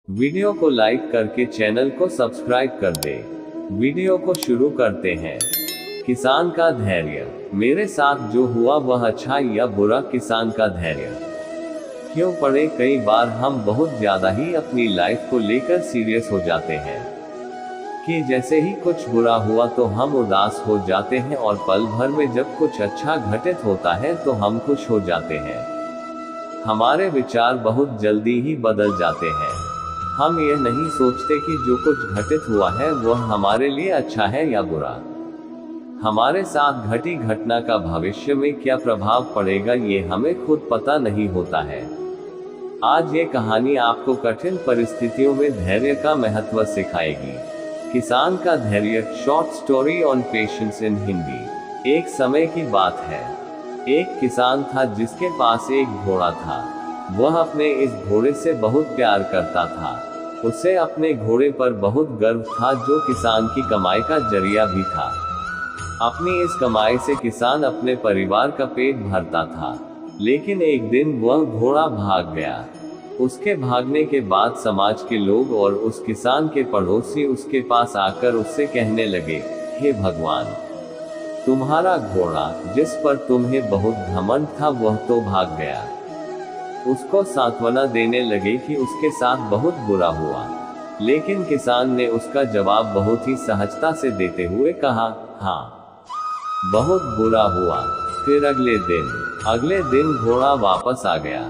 Video को like करके channel को सब्सक्राइब कर दे। वीडियो को शुरू करते हैं। किसान का धैर्य। मेरे साथ जो हुआ वह अच्छा या बुरा, किसान का धैर्य क्यों पड़े। कई बार हम बहुत ज्यादा ही अपनी लाइफ को लेकर सीरियस हो जाते हैं कि जैसे ही कुछ बुरा हुआ तो हम उदास हो जाते हैं, और पल भर में जब कुछ अच्छा घटित होता है तो हम खुश हो जाते हैं। हमारे विचार बहुत जल्दी ही बदल जाते हैं। हम यह नहीं सोचते कि जो कुछ घटित हुआ है वह हमारे लिए अच्छा है या बुरा। हमारे साथ घटी घटना का भविष्य में क्या प्रभाव पड़ेगा ये हमें खुद पता नहीं होता है। आज ये कहानी आपको कठिन परिस्थितियों में धैर्य का महत्व सिखाएगी। किसान का धैर्य, शॉर्ट स्टोरी ऑन पेशेंस इन हिंदी। एक समय की बात है। एक किसान था जिसके पास एक घोड़ा था। वह अपने इस घोड़े से बहुत प्यार करता था। उसे अपने घोड़े पर बहुत गर्व था, जो किसान की कमाई का जरिया भी था। अपनी इस कमाई से किसान अपने परिवार का पेट भरता था। लेकिन एक दिन वह घोड़ा भाग गया। उसके भागने के बाद समाज के लोग और उस किसान के पड़ोसी उसके पास आकर उससे कहने लगे, हे भगवान, तुम्हारा घोड़ा जिस पर तुम्हें बहुत घमंड था वह तो भाग गया। उसको सांत्वना देने लगे कि उसके साथ बहुत बुरा हुआ। लेकिन किसान ने उसका जवाब बहुत ही सहजता से देते हुए कहा, हाँ, बहुत बुरा हुआ। फिर अगले दिन घोड़ा वापस आ गया।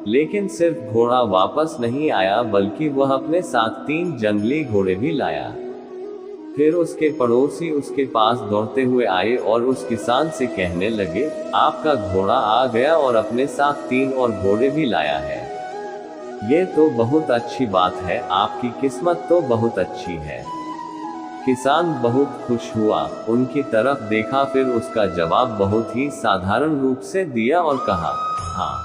लेकिन सिर्फ घोड़ा वापस नहीं आया, बल्कि वह अपने साथ 3 जंगली घोड़े भी लाया। फिर उसके पड़ोसी उसके पास दौड़ते हुए आए और उस किसान से कहने लगे, आपका घोड़ा आ गया और अपने साथ 3 और घोड़े भी लाया है। ये तो बहुत अच्छी बात है, आपकी किस्मत तो बहुत अच्छी है। किसान बहुत खुश हुआ, उनकी तरफ देखा, फिर उसका जवाब बहुत ही साधारण रूप से दिया और कहा, हाँ,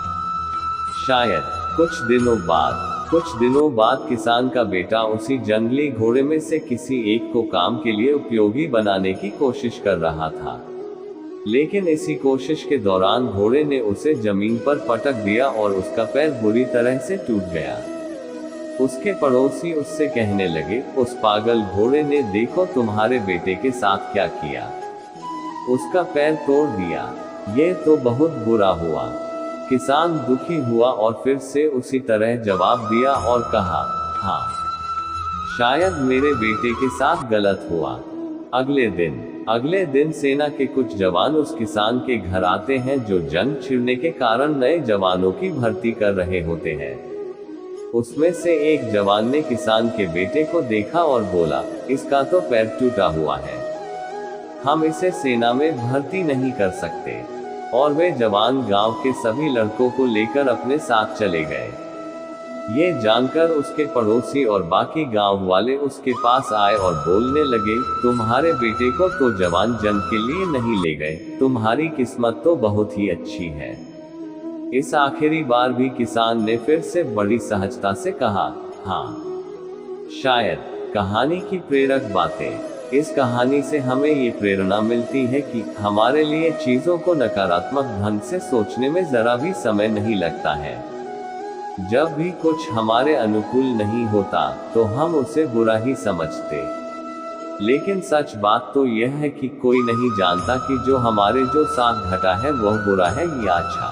शायद। कुछ दिनों बाद किसान का बेटा उसी जंगली घोड़े में से किसी एक को काम के लिए उपयोगी बनाने की कोशिश कर रहा था। लेकिन इसी कोशिश के दौरान घोड़े ने उसे जमीन पर पटक दिया और उसका पैर बुरी तरह से टूट गया। उसके पड़ोसी उससे कहने लगे, उस पागल घोड़े ने देखो तुम्हारे बेटे के साथ क्या किया, उसका पैर तोड़ दिया। ये तो बहुत बुरा हुआ। किसान दुखी हुआ और फिर से उसी तरह जवाब दिया और कहा, हाँ, शायद मेरे बेटे के साथ गलत हुआ। अगले दिन सेना के कुछ जवान उस किसान के घर आते हैं, जो जंग छिड़ने के कारण नए जवानों की भर्ती कर रहे होते हैं। उसमें से एक जवान ने किसान के बेटे को देखा और बोला, इसका तो पैर टूटा हुआ है, हम इसे सेना में भर्ती नहीं कर सकते। और वे जवान गांव के सभी लड़कों को लेकर अपने साथ चले गए। ये जानकर उसके पड़ोसी और बाकी गांव वाले उसके पास आए और बोलने लगे, तुम्हारे बेटे को तो जवान जंग के लिए नहीं ले गए, तुम्हारी किस्मत तो बहुत ही अच्छी है। इस आखिरी बार भी किसान ने फिर से बड़ी सहजता से कहा, हाँ, शायद। कहानी की प्रेरक बातें। इस कहानी से हमें ये प्रेरणा मिलती है कि हमारे लिए चीजों को नकारात्मक ढंग से सोचने में जरा भी समय नहीं लगता है। जब भी कुछ हमारे अनुकूल नहीं होता तो हम उसे बुरा ही समझते। लेकिन सच बात तो यह है कि कोई नहीं जानता कि जो साथ घटा है वह बुरा है या अच्छा।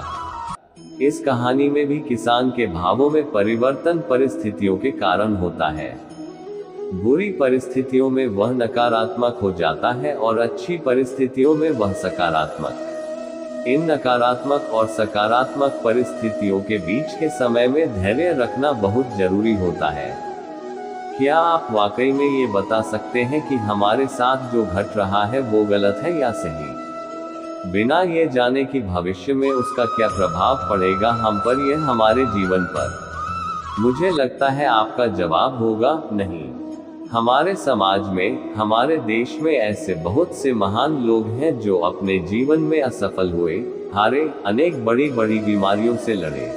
इस कहानी में भी किसान के भावों में परिवर्तन परिस्थितियों के कारण होता है। बुरी परिस्थितियों में वह नकारात्मक हो जाता है और अच्छी परिस्थितियों में वह सकारात्मक। इन नकारात्मक और सकारात्मक परिस्थितियों के बीच के समय में धैर्य रखना बहुत जरूरी होता है। क्या आप वाकई में ये बता सकते हैं कि हमारे साथ जो घट रहा है वो गलत है या सही, बिना ये जाने कि भविष्य में उसका क्या प्रभाव पड़ेगा हम पर, यह हमारे जीवन पर? मुझे लगता है आपका जवाब होगा नहीं। हमारे समाज में, हमारे देश में ऐसे बहुत से महान लोग हैं जो अपने जीवन में असफल हुए, हारे, अनेक बड़ी बड़ी बीमारियों से लड़े,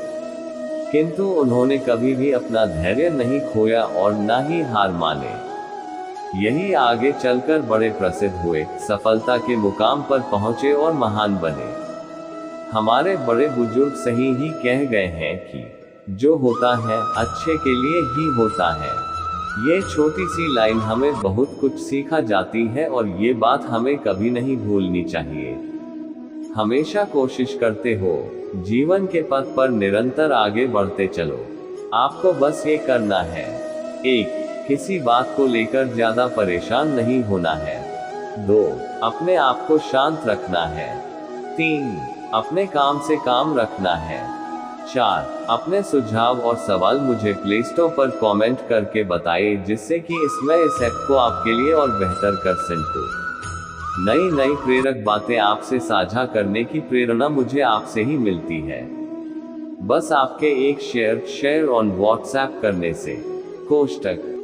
किंतु उन्होंने कभी भी अपना धैर्य नहीं खोया और ना ही हार माने। यही आगे चलकर बड़े प्रसिद्ध हुए, सफलता के मुकाम पर पहुंचे और महान बने। हमारे बड़े बुजुर्ग सही ही कह गए हैं कि जो होता है अच्छे के लिए ही होता है। ये छोटी सी लाइन हमें बहुत कुछ सिखा जाती है और ये बात हमें कभी नहीं भूलनी चाहिए। हमेशा कोशिश करते हो, जीवन के पथ पर निरंतर आगे बढ़ते चलो। आपको बस ये करना है। 1. किसी बात को लेकर ज्यादा परेशान नहीं होना है। 2. अपने आप को शांत रखना है। 3. अपने काम से काम रखना है। 4. अपने सुझाव और सवाल मुझे प्ले स्टोर पर कमेंट करके बताएं, जिससे कि मैं इस ऐप को आपके लिए और बेहतर कर सकूं। नई नई प्रेरक बातें आपसे साझा करने की प्रेरणा मुझे आपसे ही मिलती है। बस आपके एक शेयर ऑन व्हाट्सएप करने से। कोष्टक